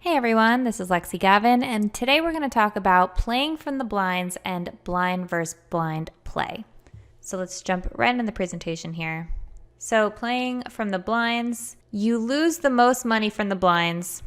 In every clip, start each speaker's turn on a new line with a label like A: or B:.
A: Hey everyone, this is Lexy Gavin, and today we're going to talk about playing from the blinds and blind versus blind play. So let's jump right in the presentation here. So playing from the blinds, you lose the most money from the blinds,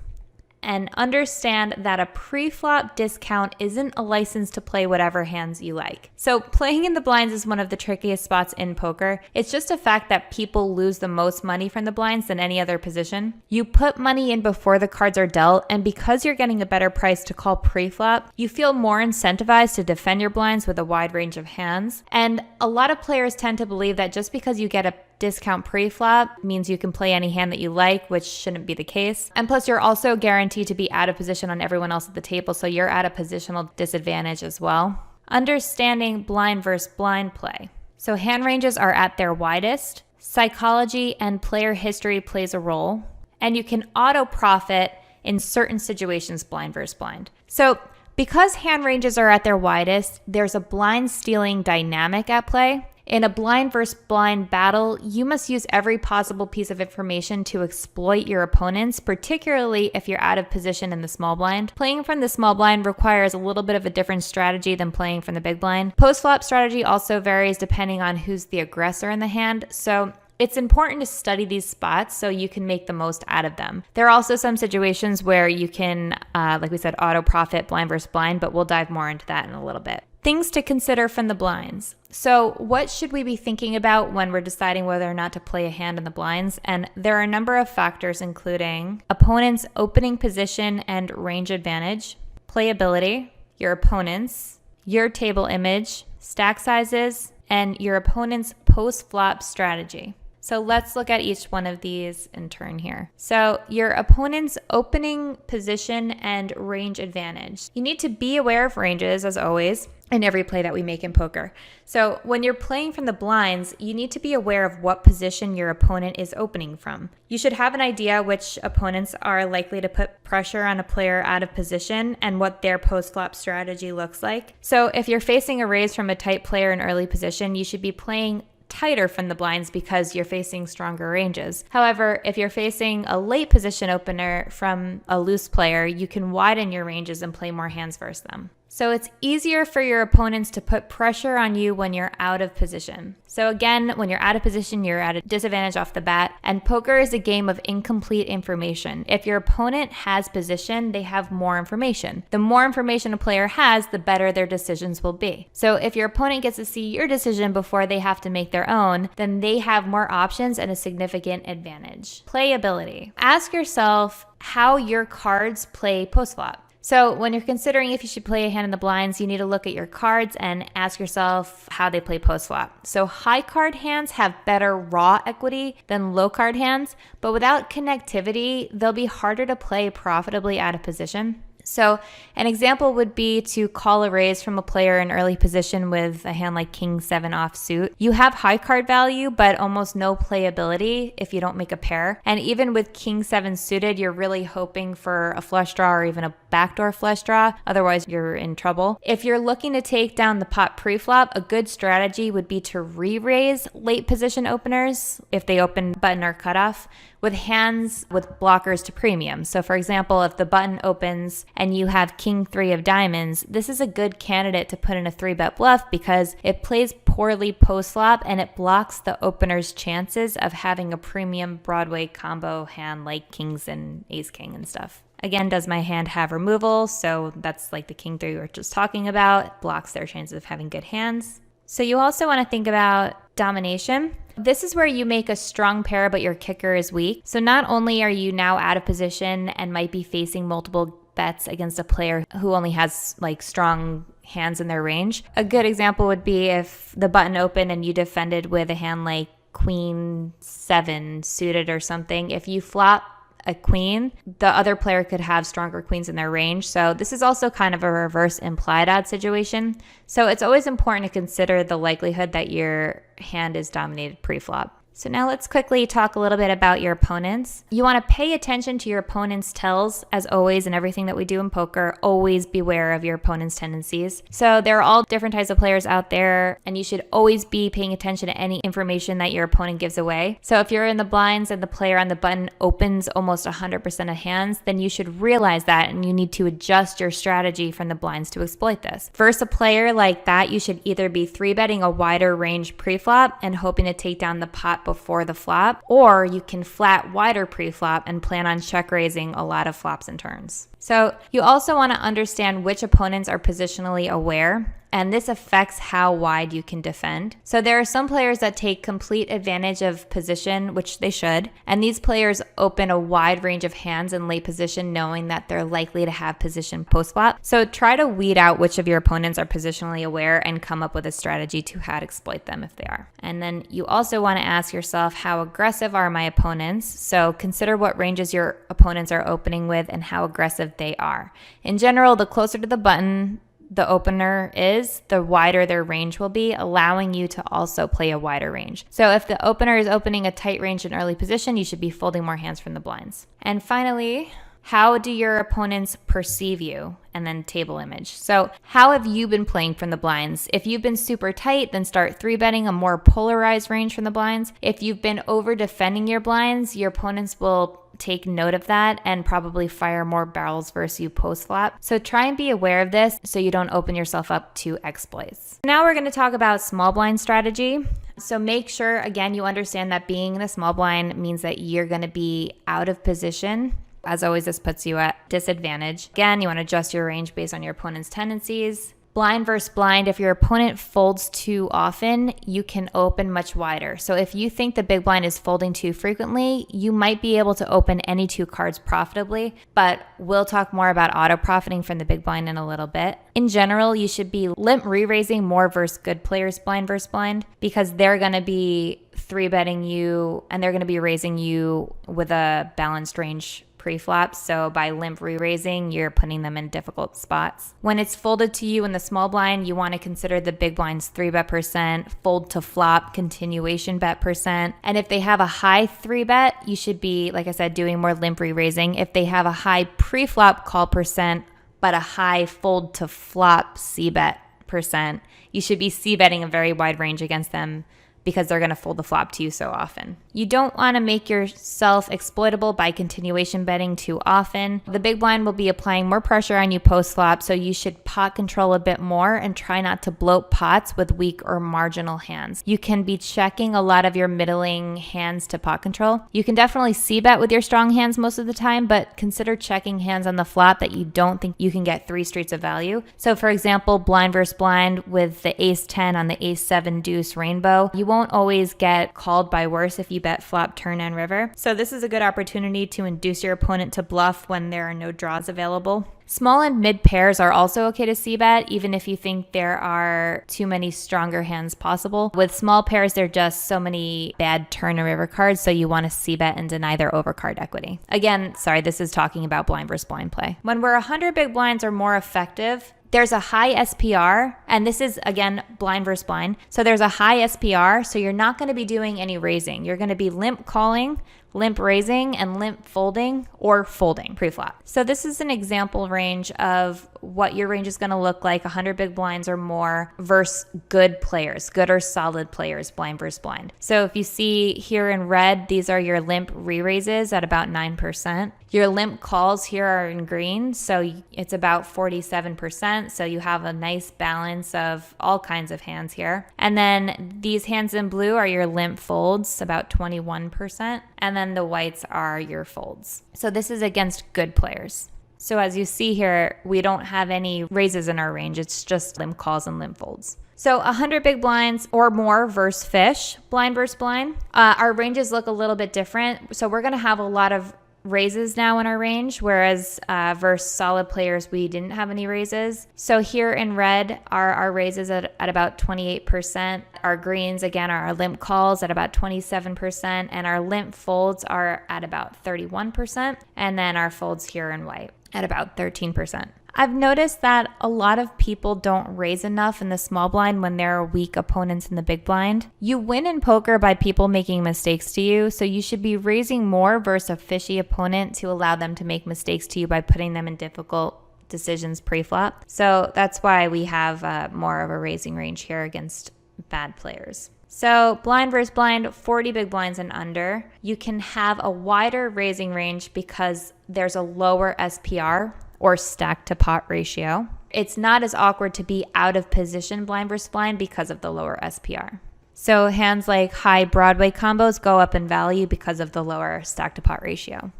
A: and understand that a pre-flop discount isn't a license to play whatever hands you like. So playing in the blinds is one of the trickiest spots in poker. It's just a fact that people lose the most money from the blinds than any other position. You put money in before the cards are dealt, and because you're getting a better price to call pre-flop, you feel more incentivized to defend your blinds with a wide range of hands. And a lot of players tend to believe that just because you get a discount pre-flop means you can play any hand that you like, which shouldn't be the case. And plus, you're also guaranteed to be out of position on everyone else at the table, so you're at a positional disadvantage as well. Understanding blind versus blind play. So hand ranges are at their widest. Psychology and player history plays a role. And you can auto profit in certain situations blind versus blind. So because hand ranges are at their widest, there's a blind stealing dynamic at play. In a blind versus blind battle, you must use every possible piece of information to exploit your opponents, particularly if you're out of position in the small blind. Playing from the small blind requires a little bit of a different strategy than playing from the big blind. Post-flop strategy also varies depending on who's the aggressor in the hand, so it's important to study these spots so you can make the most out of them. There are also some situations where you can, like we said, auto profit blind versus blind, but we'll dive more into that in a little bit. Things to consider from the blinds. So what should we be thinking about when we're deciding whether or not to play a hand in the blinds? And there are a number of factors, including opponent's opening position and range advantage, playability, your opponents, your table image, stack sizes, and your opponent's post-flop strategy. So let's look at each one of these in turn here. So your opponent's opening position and range advantage. You need to be aware of ranges, as always, in every play that we make in poker. So when you're playing from the blinds, you need to be aware of what position your opponent is opening from. You should have an idea which opponents are likely to put pressure on a player out of position and what their post-flop strategy looks like. So if you're facing a raise from a tight player in early position, you should be playing tighter from the blinds because you're facing stronger ranges. However, if you're facing a late position opener from a loose player, you can widen your ranges and play more hands versus them. So it's easier for your opponents to put pressure on you when you're out of position. So again, when you're out of position, you're at a disadvantage off the bat. And poker is a game of incomplete information. If your opponent has position, they have more information. The more information a player has, the better their decisions will be. So if your opponent gets to see your decision before they have to make their own, then they have more options and a significant advantage. Playability. Ask yourself how your cards play post-flop. So when you're considering if you should play a hand in the blinds, you need to look at your cards and ask yourself how they play post-flop. So high card hands have better raw equity than low card hands, but without connectivity, they'll be harder to play profitably out of position. So an example would be to call a raise from a player in early position with a hand like King 7 offsuit. You have high card value, but almost no playability if you don't make a pair. And even with King 7 suited, you're really hoping for a flush draw or even a backdoor flush draw. Otherwise, you're in trouble. If you're looking to take down the pot pre-flop, a good strategy would be to re-raise late position openers if they open button or cutoff with hands with blockers to premium. So for example, if the button opens and you have King 3 of diamonds, this is a good candidate to put in a 3-bet bluff because it plays poorly post-flop and it blocks the opener's chances of having a premium Broadway combo hand like Kings and Ace King and stuff. Again, does my hand have removal? So that's like the King 3 we were just talking about, blocks their chances of having good hands. So you also want to think about domination. This is where you make a strong pair, but your kicker is weak. So not only are you now out of position and might be facing multiple bets against a player who only has like strong hands in their range. A good example would be if the button opened and you defended with a hand like Queen 7 suited or something. If you flop a queen, the other player could have stronger queens in their range. So this is also kind of a reverse implied odd situation. So it's always important to consider the likelihood that your hand is dominated pre-flop. So now let's quickly talk a little bit about your opponents. You want to pay attention to your opponent's tells, as always, in everything that we do in poker. Always beware of your opponent's tendencies. So there are all different types of players out there, and you should always be paying attention to any information that your opponent gives away. So if you're in the blinds and the player on the button opens almost 100% of hands, then you should realize that, and you need to adjust your strategy from the blinds to exploit this. Versus a player like that, you should either be 3-betting a wider range pre-flop and hoping to take down the pot before the flop, or you can flat wider pre-flop and plan on check raising a lot of flops and turns. So you also want to understand which opponents are positionally aware, and this affects how wide you can defend. So there are some players that take complete advantage of position, which they should, and these players open a wide range of hands in late position knowing that they're likely to have position post-flop. So try to weed out which of your opponents are positionally aware and come up with a strategy to how to exploit them if they are. And then you also want to ask yourself, how aggressive are my opponents? So consider what ranges your opponents are opening with and how aggressive they are. In general, the closer to the button the opener is, the wider their range will be, allowing you to also play a wider range. So if the opener is opening a tight range in early position, you should be folding more hands from the blinds. And finally, how do your opponents perceive you? And then table image. So how have you been playing from the blinds? If you've been super tight, then start 3-betting a more polarized range from the blinds. If you've been over defending your blinds, your opponents will take note of that and probably fire more barrels versus you post-flop. So try and be aware of this so you don't open yourself up to exploits. Now we're going to talk about small blind strategy. So make sure, again, you understand that being in the small blind means that you're going to be out of position. As always, this puts you at disadvantage. Again, you want to adjust your range based on your opponent's tendencies. Blind versus blind, if your opponent folds too often, you can open much wider. So if you think the big blind is folding too frequently, you might be able to open any 2 cards profitably, but we'll talk more about auto profiting from the big blind in a little bit. In general, you should be limp re-raising more versus good players blind versus blind, because they're going to be 3-betting you and they're going to be raising you with a balanced range pre-flop. So by limp re-raising, you're putting them in difficult spots. When it's folded to you in the small blind, you want to consider the big blind's 3-bet percent, fold to flop, continuation bet percent. And if they have a high 3-bet, you should be, like I said, doing more limp re-raising. If they have a high pre-flop call percent, but a high fold to flop c-bet percent, you should be c-betting a very wide range against them because they're going to fold the flop to you so often. You don't want to make yourself exploitable by continuation betting too often. The big blind will be applying more pressure on you post-flop, so you should pot control a bit more and try not to bloat pots with weak or marginal hands. You can be checking a lot of your middling hands to pot control. You can definitely c-bet with your strong hands most of the time, but consider checking hands on the flop that you don't think you can get 3 streets of value. So for example, blind versus blind with the ace-10 on the ace-7 deuce rainbow, you won't always get called by worse if you bet flop, turn, and river. So this is a good opportunity to induce your opponent to bluff when there are no draws available. Small and mid pairs are also okay to c-bet, even if you think there are too many stronger hands possible. With small pairs, there are just so many bad turn and river cards, so you want to c-bet and deny their overcard equity. Again, sorry, this is talking about blind versus blind play. When we're 100 big blinds or more effective, there's a high SPR, and this is, again, blind versus blind. So there's a high SPR, so you're not going to be doing any raising. You're going to be limp calling, limp raising, and limp folding or folding pre-flop. So this is an example range of what your range is going to look like, 100 big blinds or more versus good players, good or solid players, blind versus blind. So if you see here in red, these are your limp re-raises at about 9%. Your limp calls here are in green, so it's about 47%. So you have a nice balance of all kinds of hands here. And then these hands in blue are your limp folds, about 21%. And then the whites are your folds. So this is against good players. So as you see here, we don't have any raises in our range. It's just limp calls and limp folds. So 100 big blinds or more versus fish, blind versus blind. Our ranges look a little bit different. So we're going to have a lot of raises now in our range, whereas versus solid players, we didn't have any raises. So here in red are our raises at about 28%. Our greens, again, are our limp calls at about 27%, and our limp folds are at about 31%, and then our folds here in white at about 13%. I've noticed that a lot of people don't raise enough in the small blind when there are weak opponents in the big blind. You win in poker by people making mistakes to you, so you should be raising more versus a fishy opponent to allow them to make mistakes to you by putting them in difficult decisions pre-flop. So that's why we have more of a raising range here against bad players. So blind versus blind, 40 big blinds and under. You can have a wider raising range because there's a lower SPR, or stack to pot ratio. It's not as awkward to be out of position blind versus blind because of the lower SPR. So hands like high Broadway combos go up in value because of the lower stack to pot ratio.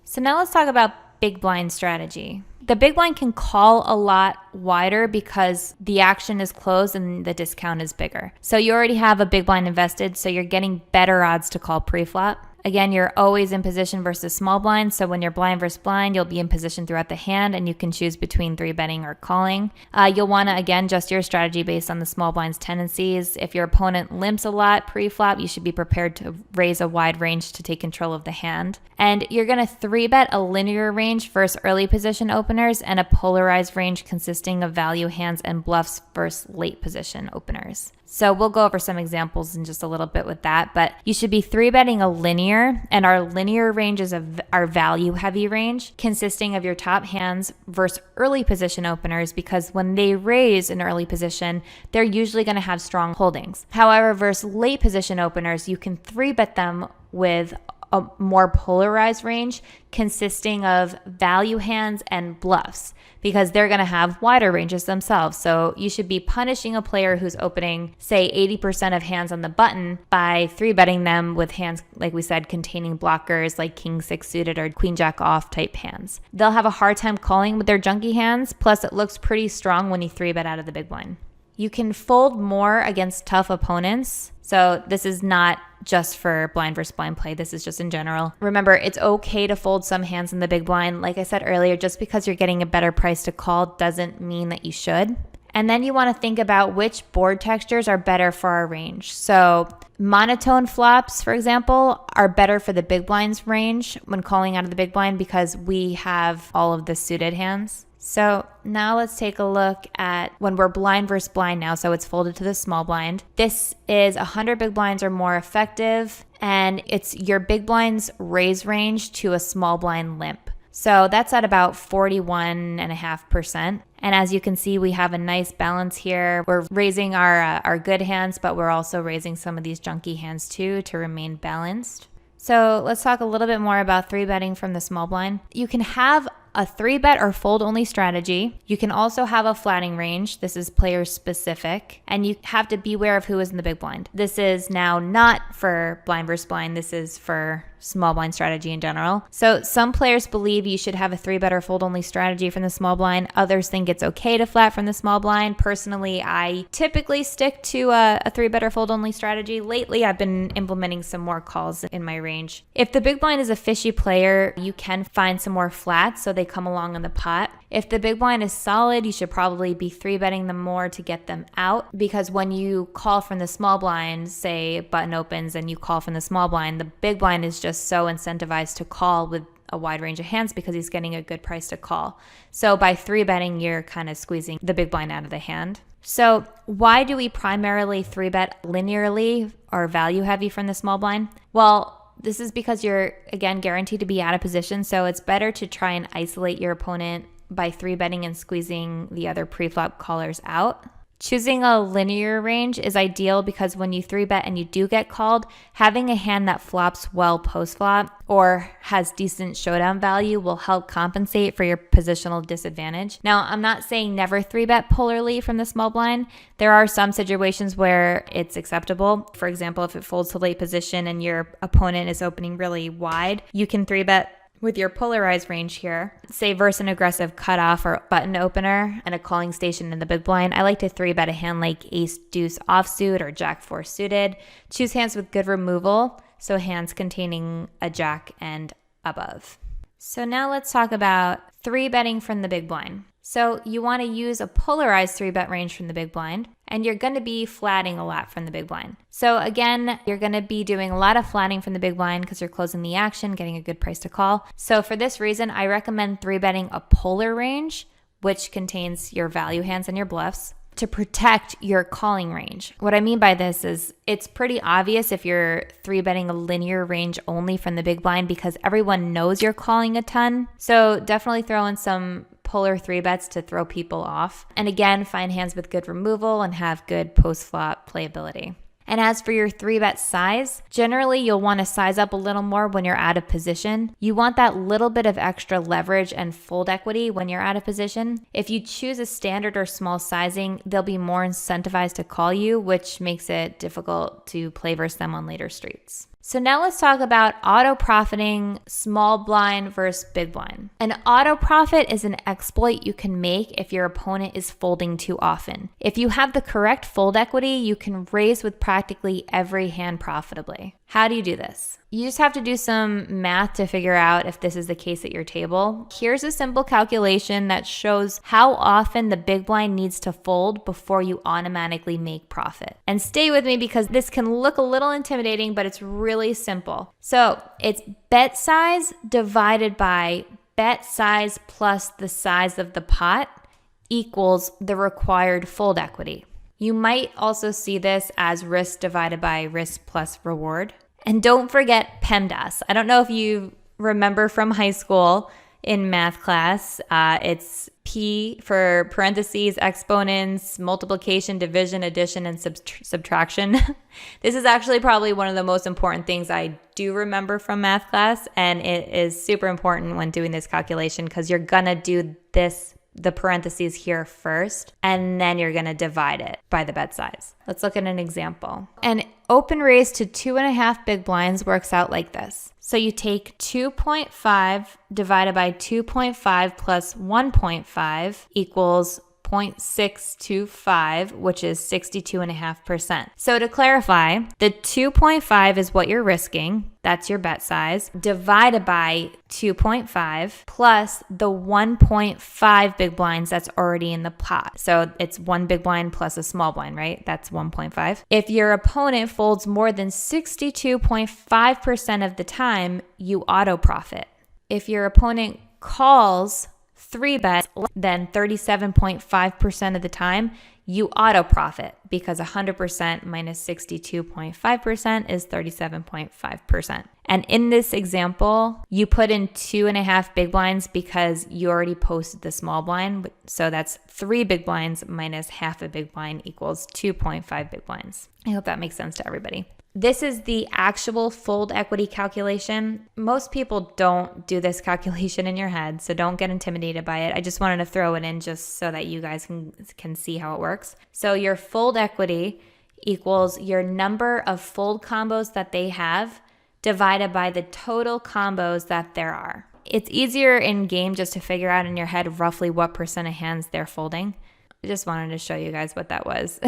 A: So now let's talk about big blind strategy. The big blind can call a lot wider because the action is closed and the discount is bigger. So you already have a big blind invested, so you're getting better odds to call pre-flop. Again, you're always in position versus small blind, so when you're blind versus blind, you'll be in position throughout the hand, and you can choose between 3-betting or calling. You'll want to, again, adjust your strategy based on the small blind's tendencies. If your opponent limps a lot pre-flop, you should be prepared to raise a wide range to take control of the hand. And you're going to 3-bet a linear range versus early position openers and a polarized range consisting of value hands and bluffs versus late position openers. So we'll go over some examples in just a little bit with that, but you should be 3-betting a linear, and our linear range is our value heavy range consisting of your top hands versus early position openers, because when they raise in early position, they're usually going to have strong holdings. However, versus late position openers, you can 3-bet them with a more polarized range consisting of value hands and bluffs, because they're going to have wider ranges themselves. So you should be punishing a player who's opening, say, 80% of hands on the button by 3-betting them with hands, like we said, containing blockers like king 6 suited or queen jack off type hands. They'll have a hard time calling with their junky hands, plus it looks pretty strong when you 3-bet out of the big blind. You can fold more against tough opponents. So this is not just for blind versus blind play. This is just in general. Remember, it's okay to fold some hands in the big blind. Like I said earlier, just because you're getting a better price to call doesn't mean that you should. And then you want to think about which board textures are better for our range. So monotone flops, for example, are better for the big blind's range when calling out of the big blind because we have all of the suited hands. So now let's take a look at when we're blind versus blind now. So it's folded to the small blind. This is 100 big blinds or more effective, and it's your big blind's raise range to a small blind limp. So that's at about 41.5%. And as you can see, we have a nice balance here. We're raising our good hands, but we're also raising some of these junky hands too to remain balanced. So let's talk a little bit more about 3-betting from the small blind. You can have a 3-bet or fold only strategy. You can also have a flatting range. This is player specific, and you have to beware of who is in the big blind. This is now not for blind versus blind. This is for small blind strategy in general. So some players believe you should have a 3-bet or fold only strategy from the small blind. Others think it's okay to flat from the small blind. Personally, I typically stick to a 3-bet or fold only strategy. Lately, I've been implementing some more calls in my range. If the big blind is a fishy player, you can find some more flats so they come along in the pot. If the big blind is solid, you should probably be 3-betting them more to get them out, because when you call from the small blind, say button opens and you call from the small blind, the big blind is just so incentivized to call with a wide range of hands because he's getting a good price to call. So by 3-betting, you're kind of squeezing the big blind out of the hand. So why do we primarily 3-bet linearly or value heavy from the small blind? Well, this is because you're, again, guaranteed to be out of position, so it's better to try and isolate your opponent by 3-betting and squeezing the other pre-flop callers out. Choosing a linear range is ideal because when you 3-bet and you do get called, having a hand that flops well post-flop or has decent showdown value will help compensate for your positional disadvantage. Now, I'm not saying never 3-bet polarly from the small blind. There are some situations where it's acceptable. For example, if it folds to late position and your opponent is opening really wide, you can 3-bet with your polarized range here, say versus an aggressive cutoff or button opener and a calling station in the big blind. I like to 3-bet a hand like ace deuce offsuit or jack 4 suited. Choose hands with good removal, so hands containing a jack and above. So now let's talk about 3-betting from the big blind. So you want to use a polarized 3-bet range from the big blind, and you're going to be flatting a lot from the big blind. So again, you're going to be doing a lot of flatting from the big blind because you're closing the action, getting a good price to call. So for this reason, I recommend 3-betting a polar range which contains your value hands and your bluffs, to protect your calling range. What I mean by this is it's pretty obvious if you're 3-betting a linear range only from the big blind because everyone knows you're calling a ton. So definitely throw in some polar 3-bets to throw people off. And again, find hands with good removal and have good post-flop playability. And as for your 3-bet size, generally you'll want to size up a little more when you're out of position. You want that little bit of extra leverage and fold equity when you're out of position. If you choose a standard or small sizing, they'll be more incentivized to call you, which makes it difficult to play versus them on later streets. So now let's talk about auto profiting small blind versus big blind. An auto profit is an exploit you can make if your opponent is folding too often. If you have the correct fold equity, you can raise with practically every hand profitably. How do you do this? You just have to do some math to figure out if this is the case at your table. Here's a simple calculation that shows how often the big blind needs to fold before you automatically make profit. And stay with me because this can look a little intimidating, but it's really simple. So it's bet size divided by bet size plus the size of the pot equals the required fold equity. You might also see this as risk divided by risk plus reward. And don't forget PEMDAS. I don't know if you remember from high school in math class. It's P for parentheses, exponents, multiplication, division, addition, and subtraction. This is actually probably one of the most important things I do remember from math class. And it is super important when doing this calculation because you're going to do the parentheses here first, and then you're going to divide it by the bet size. Let's look at an example. An open raise to 2.5 big blinds works out like this. So you take 2.5 divided by 2.5 plus 1.5 equals 0.625, which is 62.5%. So to clarify, the 2.5 is what you're risking. That's your bet size, divided by 2.5 plus the 1.5 big blinds that's already in the pot. So it's one big blind plus a small blind, right? That's 1.5. If your opponent folds more than 62.5% of the time, you auto profit. If your opponent calls 3-bets, then 37.5% of the time, you auto profit because 100% minus 62.5% is 37.5%. And in this example, you put in 2.5 big blinds because you already posted the small blind. So that's 3 big blinds minus half a big blind equals 2.5 big blinds. I hope that makes sense to everybody. This is the actual fold equity calculation. Most people don't do this calculation in your head, so don't get intimidated by it. I just wanted to throw it in just so that you guys can see how it works. So your fold equity equals your number of fold combos that they have divided by the total combos that there are. It's easier in game just to figure out in your head roughly what percent of hands they're folding. I just wanted to show you guys what that was.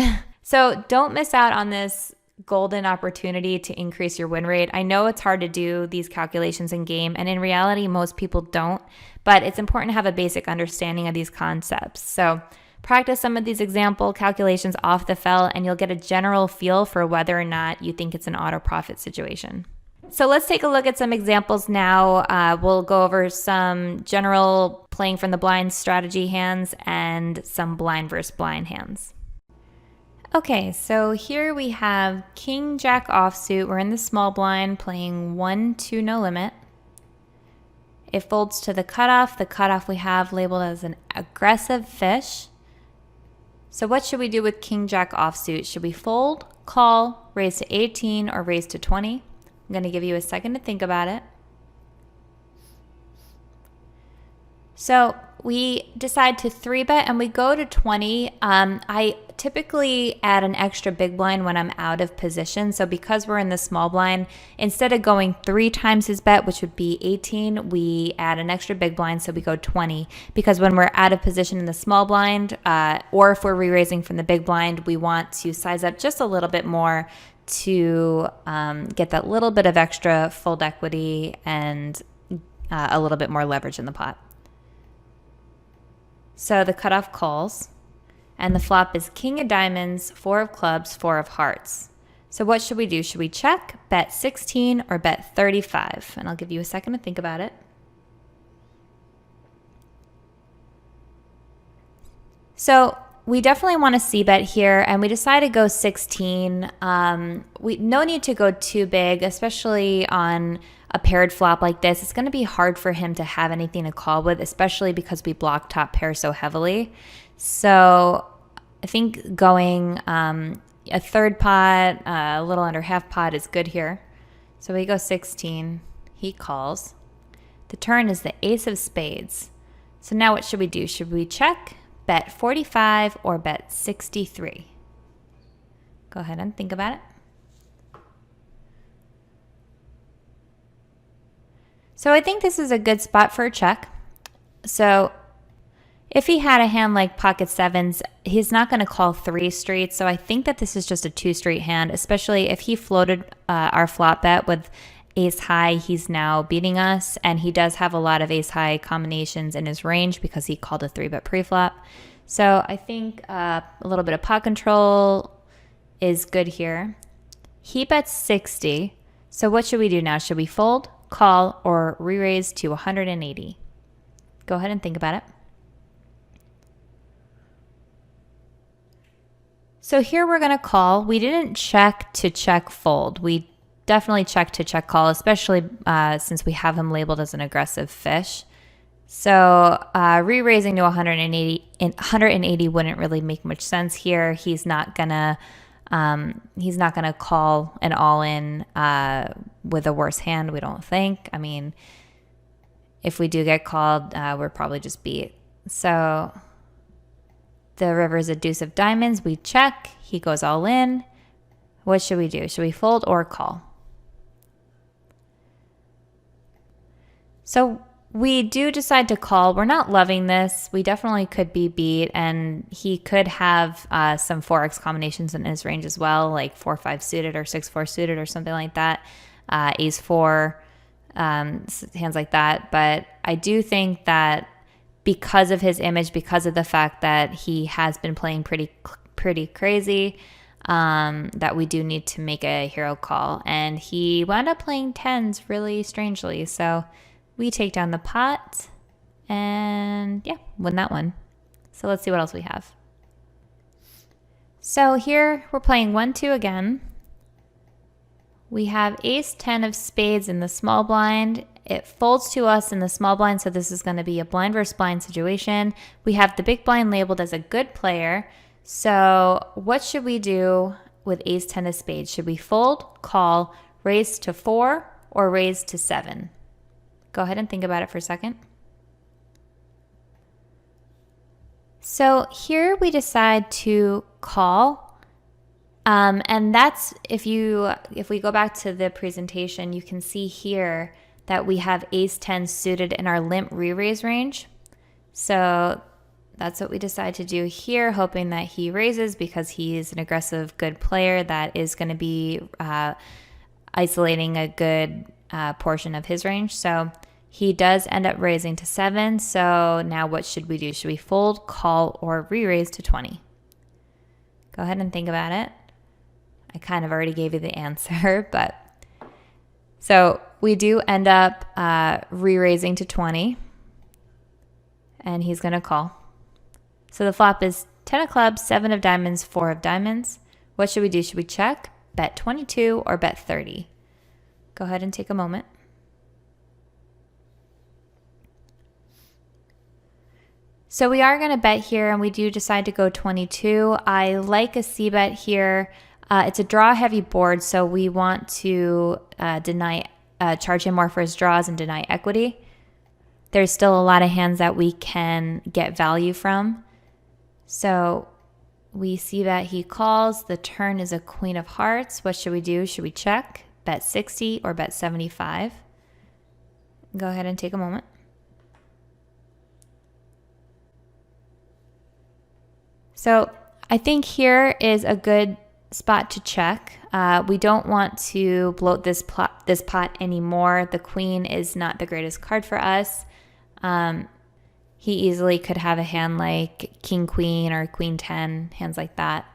A: So don't miss out on this golden opportunity to increase your win rate. I know it's hard to do these calculations in game, and in reality, most people don't, but it's important to have a basic understanding of these concepts. So practice some of these example calculations off the felt, and you'll get a general feel for whether or not you think it's an auto profit situation. So let's take a look at some examples now. We'll go over some general playing from the blind strategy hands and some blind versus blind hands. Okay, so here we have King Jack offsuit. We're in the small blind playing 1-2 no limit. It folds to the cutoff. The cutoff we have labeled as an aggressive fish. So what should we do with King Jack offsuit? Should we fold, call, raise to 18, or raise to 20? I'm going to give you a second to think about it. So we decide to 3-bet and we go to 20. I typically add an extra big blind when I'm out of position. So because we're in the small blind, instead of going 3 times his bet, which would be 18, we add an extra big blind, so we go 20. Because when we're out of position in the small blind, or if we're re-raising from the big blind, we want to size up just a little bit more to get that little bit of extra fold equity and a little bit more leverage in the pot. So the cutoff calls, and the flop is King of Diamonds, 4 of Clubs, 4 of Hearts. So what should we do? Should we check, bet 16, or bet 35? And I'll give you a second to think about it. So we definitely want to c-bet here, and we decided to go 16. No need to go too big, especially on a paired flop like this. It's going to be hard for him to have anything to call with, especially because we block top pair so heavily. So I think going a third pot, a little under half pot is good here. So we go 16. He calls. The turn is the ace of spades. So now what should we do? Should we check, bet 45, or bet 63? Go ahead and think about it. So I think this is a good spot for a check. So if he had a hand like pocket sevens, he's not going to call 3 straight. So I think that this is just a 2 straight hand, especially if he floated our flop bet with ace high. He's now beating us, and he does have a lot of ace high combinations in his range because he called a 3-bet preflop. So I think a little bit of pot control is good here. He bets 60. So what should we do now? Should we fold, call, or re-raise to 180? Go ahead and think about it. So here we're going to call. We didn't check to check fold. We definitely check to check call, especially since we have him labeled as an aggressive fish. So re-raising to 180 wouldn't really make much sense here. He's not gonna call an all-in with a worse hand, we don't think. I mean, if we do get called, we're probably just beat. So the river is a deuce of diamonds. We check. He goes all in. What should we do? Should we fold or call? So we do decide to call. We're not loving this. We definitely could be beat, and he could have some 4x combinations in his range as well, like 4-5 suited or 6-4 suited or something like that. Ace 4, hands like that. But I do think that because of his image, because of the fact that he has been playing pretty crazy, that we do need to make a hero call. And he wound up playing 10s really strangely. So we take down the pot and yeah, win that one. So let's see what else we have. So here we're playing 1-2 again. We have ace 10 of spades in the small blind. It folds to us in the small blind, so this is going to be a blind versus blind situation. We have the big blind labeled as a good player. So what should we do with ace 10 of spades? Should we fold, call, raise to 4, or raise to 7? Go ahead and think about it for a second. So here we decide to call. And that's, if we go back to the presentation, you can see here that we have ace 10 suited in our limp re-raise range. So that's what we decide to do here, hoping that he raises because he's an aggressive, good player that is going to be isolating a good portion of his range. So he does end up raising to 7. So now what should we do? Should we fold, call, or re-raise to 20? Go ahead and think about it. I kind of already gave you the answer, but so we do end up re-raising to 20, and he's going to call. So the flop is 10 of clubs, 7 of diamonds, 4 of diamonds. What should we do? Should we check, bet 22, or bet 30? Go ahead and take a moment. So we are going to bet here, and we do decide to go 22. I like a c-bet here. It's a draw-heavy board, so we want to charge him more for his draws and deny equity. There's still a lot of hands that we can get value from. So we see that he calls. The turn is a queen of hearts. What should we do? Should we check, bet 60, or bet 75? Go ahead and take a moment. So I think here is a good spot to check. We don't want to bloat this pot anymore. The queen is not the greatest card for us. He easily could have a hand like king queen or queen 10, hands like that.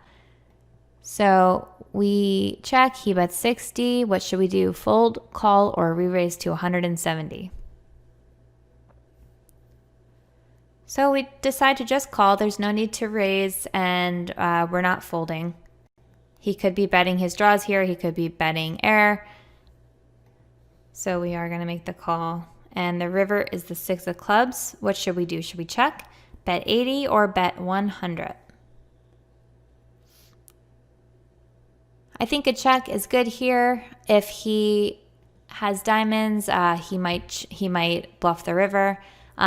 A: So we check. He bets 60. What should we do? Fold, call, or re-raise to 170? So we decide to just call. There's no need to raise, and we're not folding. He could be betting his draws here. He could be betting air. So we are going to make the call. And the river is the 6 of clubs. What should we do? Should we check? Bet 80 or bet 100? I think a check is good here. If he has diamonds, he might bluff the river.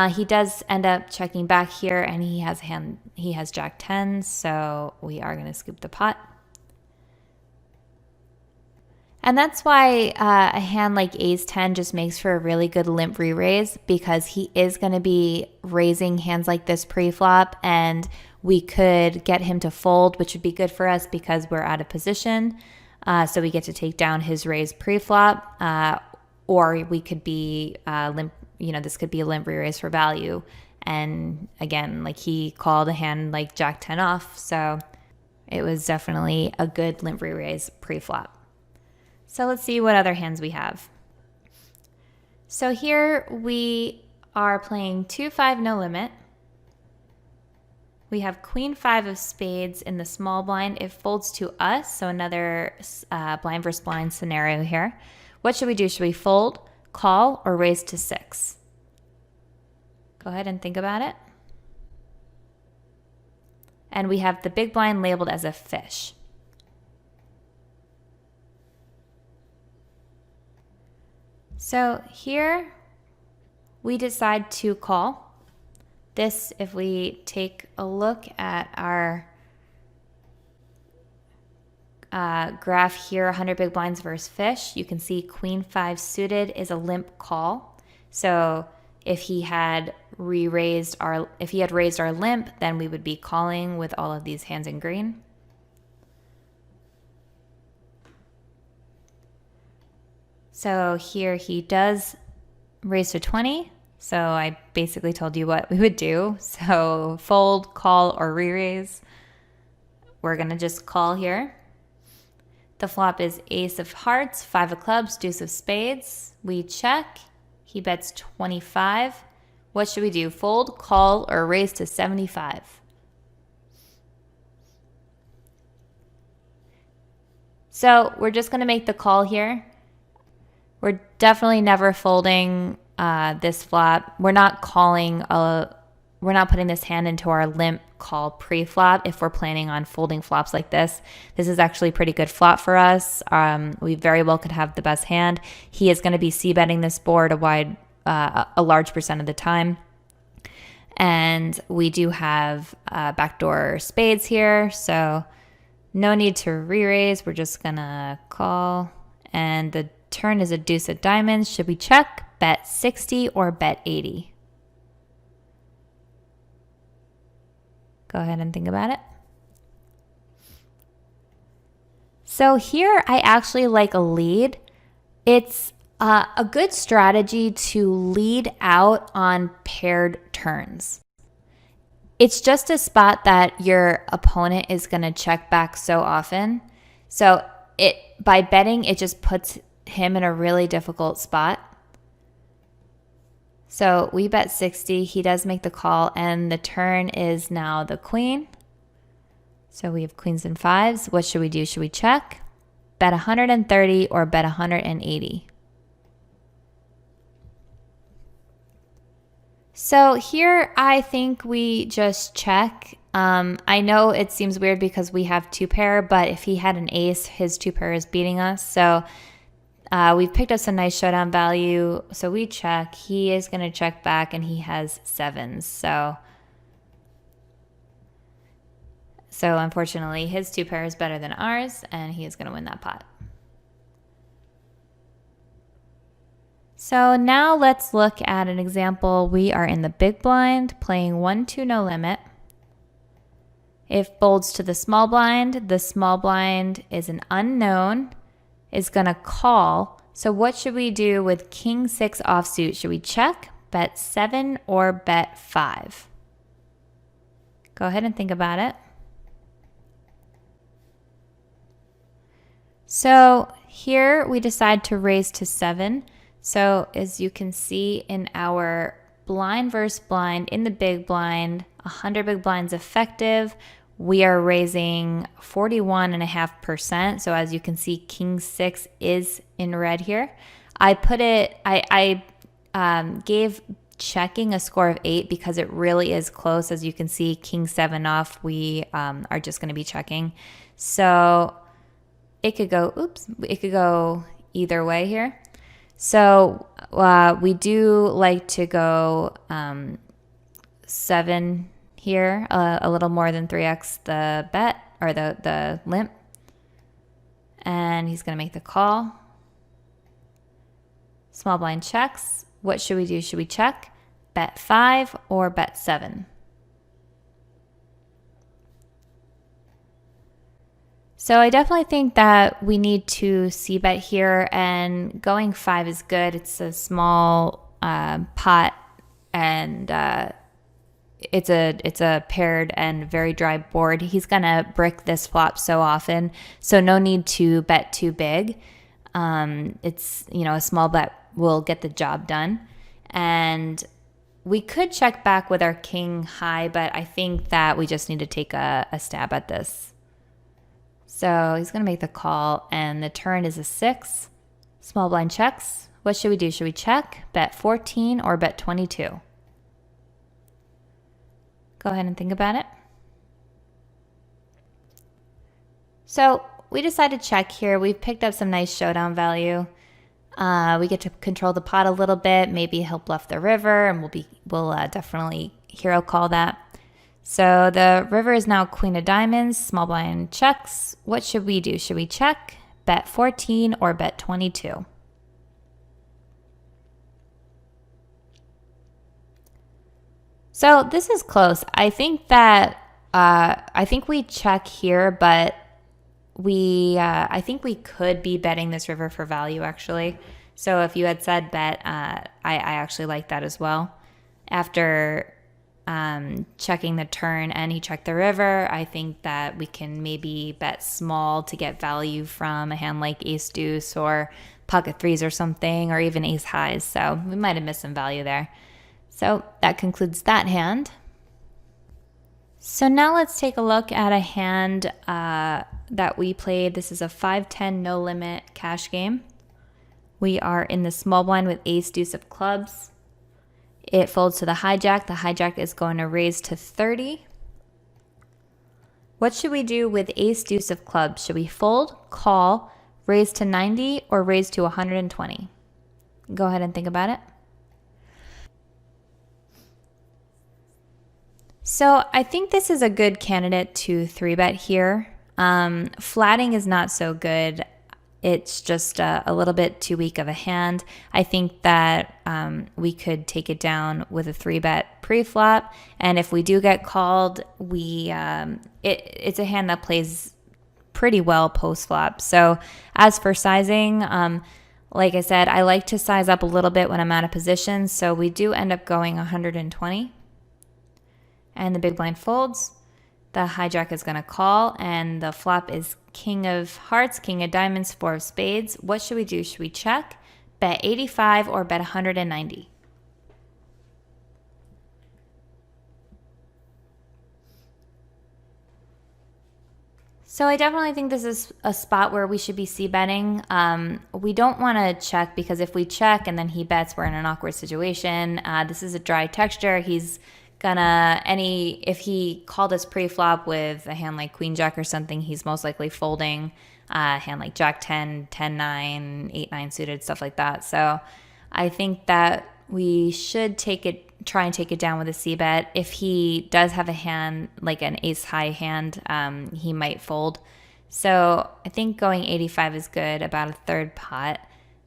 A: He does end up checking back here, and he has Jack 10, so we are going to scoop the pot. And that's why a hand like Ace 10 just makes for a really good limp re-raise, because he is going to be raising hands like this pre-flop, and we could get him to fold, which would be good for us because we're out of position. So we get to take down his raise pre-flop, or we could be limp. This could be a limp re-raise for value. And again, like he called a hand like Jack 10 off, so it was definitely a good limp re-raise pre-flop. So let's see what other hands we have. So here we are playing 2-5 no limit. We have Queen 5 of spades in the small blind. It folds to us, so another blind versus blind scenario here. What should we do? Should we fold, call, or raise to 6? Go ahead and think about it. And we have the big blind labeled as a fish. So here we decide to call. This, if we take a look at our graph here, 100 big blinds versus fish, you can see Queen 5 suited is a limp call. So if he had raised our limp, then we would be calling with all of these hands in green. So here he does raise to 20. So I basically told you what we would do. So fold, call, or re-raise. We're going to just call here. The flop is Ace of Hearts, 5 of Clubs, Deuce of Spades. We check. He bets 25. What should we do? Fold, call, or raise to 75? So we're just going to make the call here. We're definitely never folding this flop. We're not calling we're not putting this hand into our limp call pre-flop if we're planning on folding flops like this. This is actually a pretty good flop for us. We very well could have the best hand. He is going to be c-betting this board a large percent of the time. And we do have backdoor spades here, so no need to re-raise. We're just going to call. And the turn is a deuce of diamonds. Should we check, bet 60, or bet 80? Go ahead and think about it. So here I actually like a lead. It's a good strategy to lead out on paired turns. It's just a spot that your opponent is going to check back so often. So by betting, it just puts him in a really difficult spot. So we bet 60. He does make the call, and the turn is now the queen. So we have queens and fives. What should we do? Should we check, bet 130, or bet 180? So here I think we just check. I know it seems weird because we have two pair, but if he had an ace, his two pair is beating us. So we've picked up some nice showdown value. So we check. He is going to check back, and he has sevens. So unfortunately, his two pair is better than ours, and he is going to win that pot. So now let's look at an example. We are in the big blind playing 1-2 no limit. If folds to the small blind is an unknown, is going to call. So what should we do with king 6 offsuit? Should we check, bet 7, or bet 5? Go ahead and think about it. So here we decide to raise to 7. So as you can see in our blind versus blind in the big blind, 100 big blinds effective. We are raising 41.5%. So as you can see, King 6 is in red here. I gave checking a score of 8 because it really is close. As you can see, King 7 off, we are just going to be checking. So it could go either way here. So we do like to go 7 here, a little more than 3x the bet or the limp. And he's going to make the call. Small blind checks. What should we do? Should we check, bet 5, or bet 7? So I definitely think that we need to c-bet here, and going 5 is good. It's a small pot, and it's a paired and very dry board. He's gonna brick this flop so often, so no need to bet too big. It's, a small bet will get the job done. And we could check back with our king high, but I think that we just need to take a stab at this. So he's going to make the call, and the turn is a 6. Small blind checks. What should we do? Should we check, bet 14, or bet 22? Go ahead and think about it. So we decided to check here. We've picked up some nice showdown value. We get to control the pot a little bit. Maybe he'll bluff the river, and we'll definitely hero call that. So the river is now queen of diamonds. Small blind checks. What should we do? Should we check, bet 14, or bet 22? So this is close. I think that we check here, but I think we could be betting this river for value, actually. So if you had said bet, I actually like that as well. After checking the turn and he checked the river, I think that we can maybe bet small to get value from a hand like ace deuce or pocket threes or something, or even ace highs. So we might have missed some value there. So that concludes that hand. So now let's take a look at a hand that we played. This is a 5-10 no limit cash game. We are in the small blind with ace deuce of clubs. It folds to the hijack. The hijack is going to raise to 30. What should we do with ace deuce of clubs? Should we fold, call, raise to 90, or raise to 120? Go ahead and think about it. So I think this is a good candidate to 3-bet here. Flatting is not so good. It's just a little bit too weak of a hand. I think that we could take it down with a 3-bet pre-flop. And if we do get called, it's a hand that plays pretty well post-flop. So as for sizing, like I said, I like to size up a little bit when I'm out of position. So we do end up going 120. And the big blind folds. The hijack is going to call, and the flop is king of hearts, king of diamonds, 4 of spades. What should we do? Should we check, bet 85, or bet 190? So I definitely think this is a spot where we should be c-betting. We don't want to check, because if we check and then he bets, we're in an awkward situation. This is a dry texture. He's if he called us pre-flop with a hand like queen jack or something, he's most likely folding a hand like jack 10, 10-9, 8-9 suited, stuff like that. So I think that we should try and take it down with a c-bet. If he does have a hand like an ace high hand, he might fold. So I think going 85 is good, about a third pot.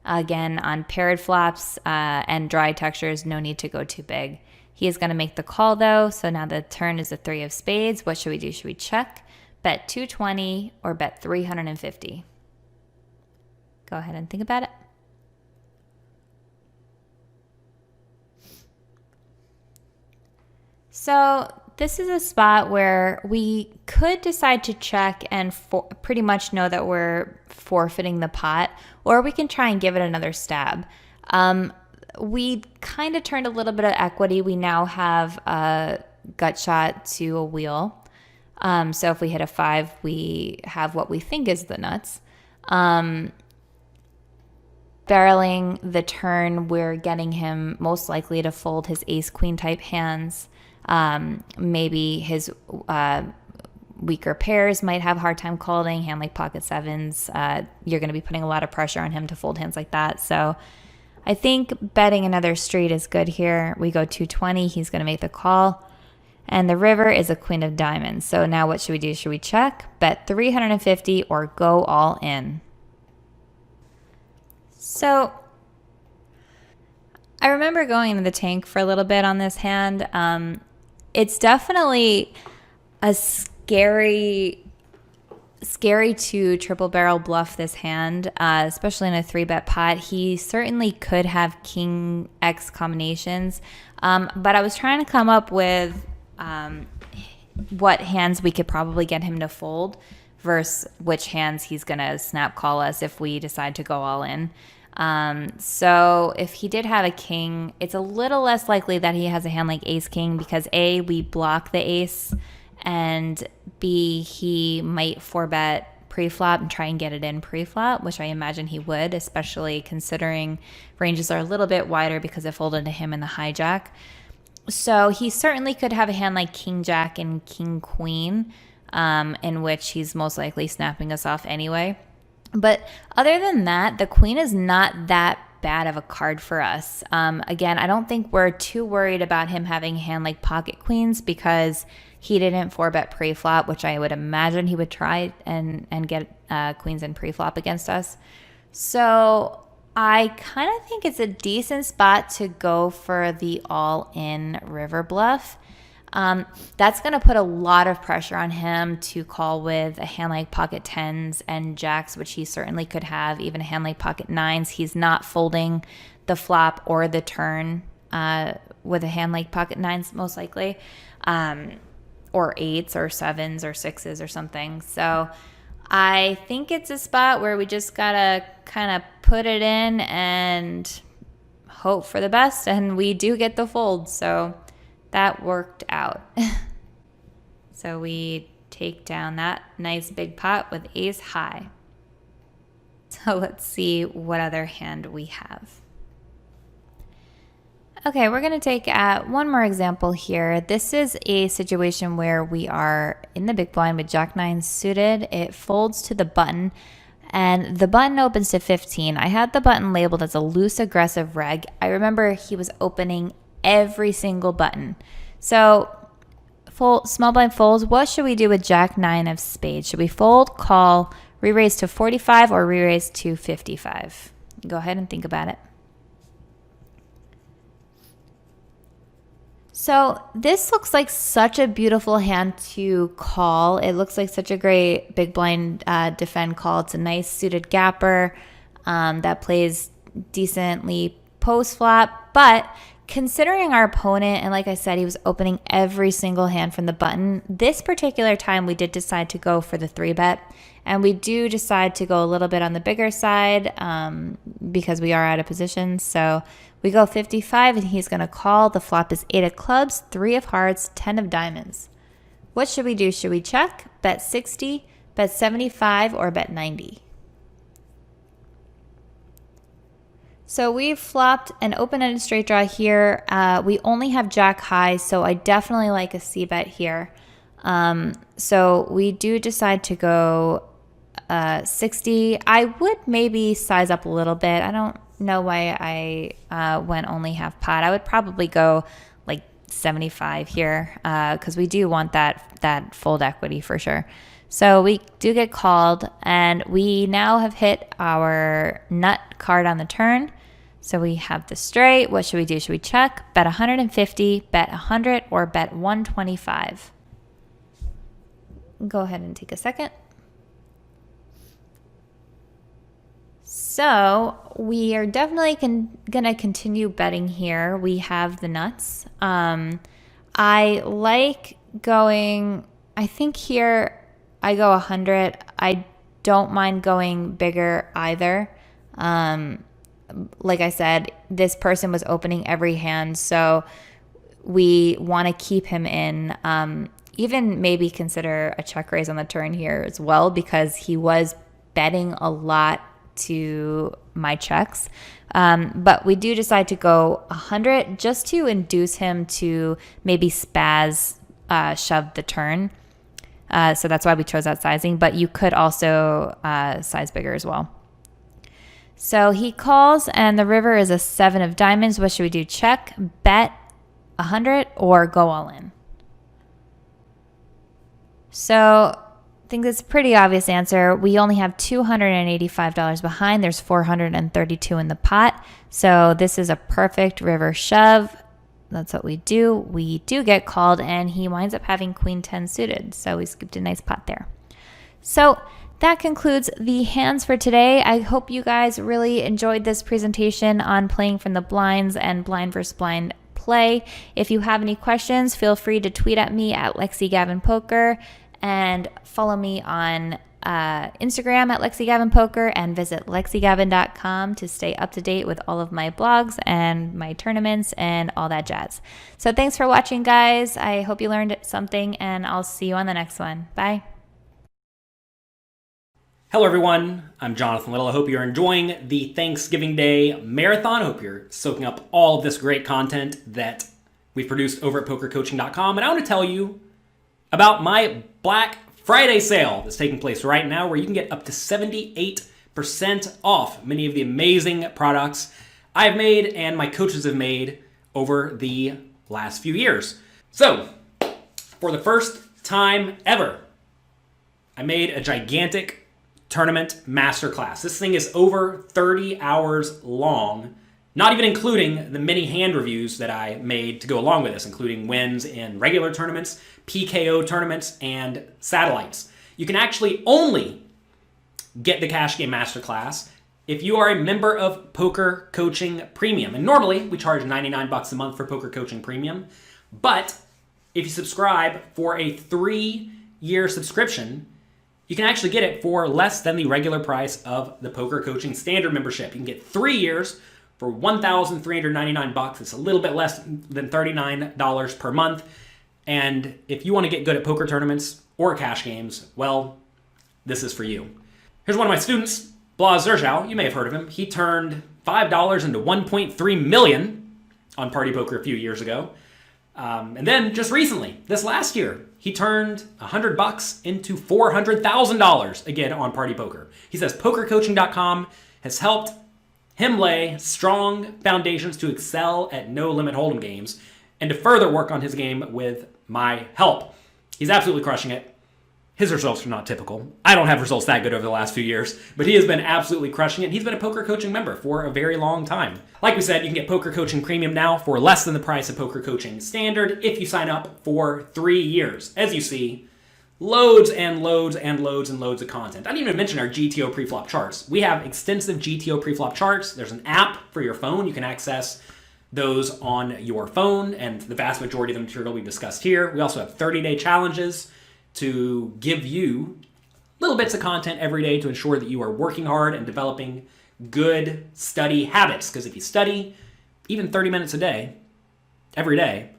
A: Again, on paired flops and dry textures, no need to go too big. He is going to make the call, though, so now the turn is a 3 of spades. What should we do? Should we check, bet 220, or bet 350? Go ahead and think about it. So this is a spot where we could decide to check and pretty much know that we're forfeiting the pot, or we can try and give it another stab. we kind of turned a little bit of equity. We now have a gut shot to a wheel. So if we hit a 5, we have what we think is the nuts. Barreling the turn, we're getting him most likely to fold his ace-queen type hands. Maybe his weaker pairs might have a hard time calling, hand like pocket sevens. You're going to be putting a lot of pressure on him to fold hands like that. So I think betting another straight is good here. We go 220. He's going to make the call. And the river is a queen of diamonds. So now what should we do? Should we check, bet 350, or go all in? So I remember going into the tank for a little bit on this hand. It's definitely a scary to triple barrel bluff this hand, especially in a 3-bet pot. He certainly could have king X combinations, but I was trying to come up with what hands we could probably get him to fold versus which hands he's going to snap call us if we decide to go all in. So if he did have a king, it's a little less likely that he has a hand like ace king because A, we block the ace, and B, he might 4-bet pre-flop and try and get it in pre-flop, which I imagine he would, especially considering ranges are a little bit wider because it folded to him in the hijack. So he certainly could have a hand like king jack and king queen, in which he's most likely snapping us off anyway. But other than that, the queen is not that bad of a card for us. Again, I don't think we're too worried about him having a hand like pocket queens because he didn't 4-bet pre-flop, which I would imagine he would try and get queens in pre-flop against us. So I kind of think it's a decent spot to go for the all-in river bluff. That's going to put a lot of pressure on him to call with a hand like pocket 10s and jacks, which he certainly could have, even a hand like pocket 9s. He's not folding the flop or the turn with a hand like pocket 9s, most likely, or 8s or 7s or 6s or something. So I think it's a spot where we just got to kind of put it in and hope for the best, and we do get the fold. So that worked out. So we take down that nice big pot with ace high. So let's see what other hand we have. Okay, we're going to take one more example here. This is a situation where we are in the big blind with jack 9 suited. It folds to the button, and the button opens to 15. I had the button labeled as a loose aggressive reg. I remember he was opening every single button. So small blind folds. What should we do with jack 9 of spades? Should we fold, call, re-raise to 45, or re-raise to 55? Go ahead and think about it. So this looks like such a beautiful hand to call. It looks like such a great big blind defend call. It's a nice suited gapper that plays decently post flop, but considering our opponent, and like I said, he was opening every single hand from the button, this particular time we did decide to go for the 3-bet, and we do decide to go a little bit on the bigger side because we are out of position. So we go 55, and he's going to call. The flop is 8 of clubs, 3 of hearts, 10 of diamonds. What should we do? Should we check, bet 60, bet 75, or bet 90? So we've flopped an open-ended straight draw here. We only have jack high, so I definitely like a c-bet here. So we do decide to go 60. I would maybe size up a little bit. I don't know why I went only half pot. I would probably go like 75 here because we do want that fold equity for sure. So we do get called, and we now have hit our nut card on the turn. So we have the straight. What should we do? Should we check, bet 150, bet 100, or bet 125? Go ahead and take a second. So we are definitely going to continue betting here. We have the nuts. I like going, I think here I go 100. I don't mind going bigger either. like I said, this person was opening every hand, so we want to keep him in. Even maybe consider a check raise on the turn here as well, because he was betting a lot to my checks. But we do decide to go 100 just to induce him to maybe shove the turn. So that's why we chose that sizing. But you could also size bigger as well. So he calls, and the river is a 7 of diamonds. What should we do? Check, bet 100, or go all in? So I think that's a pretty obvious answer. We only have $285 behind. There's $432 in the pot. So this is a perfect river shove. That's what we do. We do get called, and he winds up having queen 10 suited. So we scooped a nice pot there. So that concludes the hands for today. I hope you guys really enjoyed this presentation on playing from the blinds and blind versus blind play. If you have any questions, feel free to tweet at me at Lexy Gavin Poker, and follow me on Instagram at Lexy Gavin Poker, and visit lexygavin.com to stay up to date with all of my blogs and my tournaments and all that jazz. So thanks for watching, guys. I hope you learned something, and I'll see you on the next one. Bye.
B: Hello everyone, I'm Jonathan Little. I hope you're enjoying the Thanksgiving Day marathon. I hope you're soaking up all of this great content that we've produced over at pokercoaching.com. And I want to tell you about my Black Friday sale that's taking place right now, where you can get up to 78% off many of the amazing products I've made and my coaches have made over the last few years. So, for the first time ever, I made a gigantic tournament masterclass. This thing is over 30 hours long, not even including the many hand reviews that I made to go along with this, including wins in regular tournaments, PKO tournaments, and satellites. You can actually only get the Cash Game Masterclass if you are a member of Poker Coaching Premium. And normally we charge $99 a month for Poker Coaching Premium, but if you subscribe for a 3-year subscription, you can actually get it for less than the regular price of the Poker Coaching Standard membership. You can get 3 years for $1,399. It's a little bit less than $39 per month. And if you want to get good at poker tournaments or cash games, well, this is for you. Here's one of my students, Blaz Zerjau. You may have heard of him. He turned $5 into $1.3 million on Party Poker a few years ago. And then just recently, this last year, he turned $100 into $400,000 again on Party Poker. He says pokercoaching.com has helped him lay strong foundations to excel at no-limit hold'em games and to further work on his game with my help. He's absolutely crushing it. His results are not typical. I don't have results that good over the last few years, but he has been absolutely crushing it. He's been a Poker Coaching member for a very long time. Like we said, you can get Poker Coaching Premium now for less than the price of Poker Coaching Standard if you sign up for 3 years. As you see, loads and loads and loads and loads of content. I didn't even mention our GTO preflop charts. We have extensive GTO preflop charts. There's an app for your phone. You can access those on your phone, and the vast majority of the material we discussed here. We also have 30-day challenges to give you little bits of content every day to ensure that you are working hard and developing good study habits. Because if you study even 30 minutes a day, every day,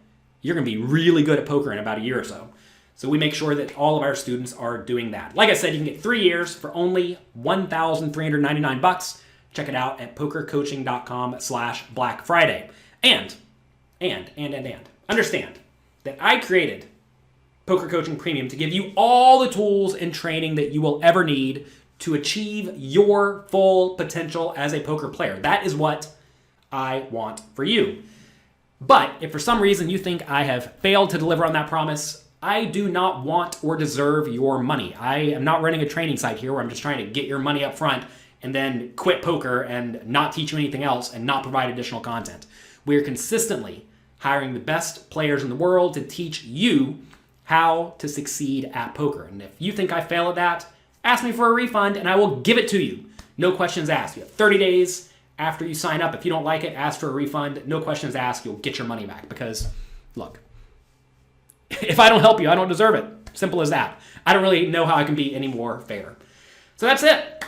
B: you're going to be really good at poker in about a year or so. So we make sure that all of our students are doing that. Like I said, you can get 3 years for only $1,399. Check it out at pokercoaching.com/Black Friday. And understand that I created Poker Coaching Premium to give you all the tools and training that you will ever need to achieve your full potential as a poker player. That is what I want for you. But if for some reason you think I have failed to deliver on that promise, I do not want or deserve your money. I am not running a training site here where I'm just trying to get your money up front and then quit poker and not teach you anything else and not provide additional content. We are consistently hiring the best players in the world to teach you how to succeed at poker. And if you think I fail at that, ask me for a refund and I will give it to you. No questions asked. You have 30 days after you sign up. If you don't like it, ask for a refund. No questions asked. You'll get your money back because, look, if I don't help you, I don't deserve it. Simple as that. I don't really know how I can be any more fair. So that's it.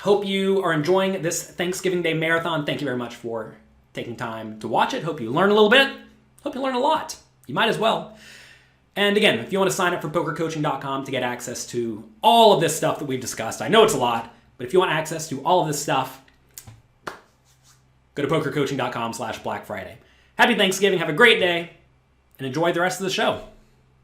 B: Hope you are enjoying this Thanksgiving Day marathon. Thank you very much for taking time to watch it. Hope you learn a little bit. Hope you learn a lot. You might as well. And again, if you want to sign up for pokercoaching.com to get access to all of this stuff that we've discussed, I know it's a lot, but if you want access to all of this stuff, go to pokercoaching.com/Black Friday. Happy Thanksgiving. Have a great day and enjoy the rest of the show.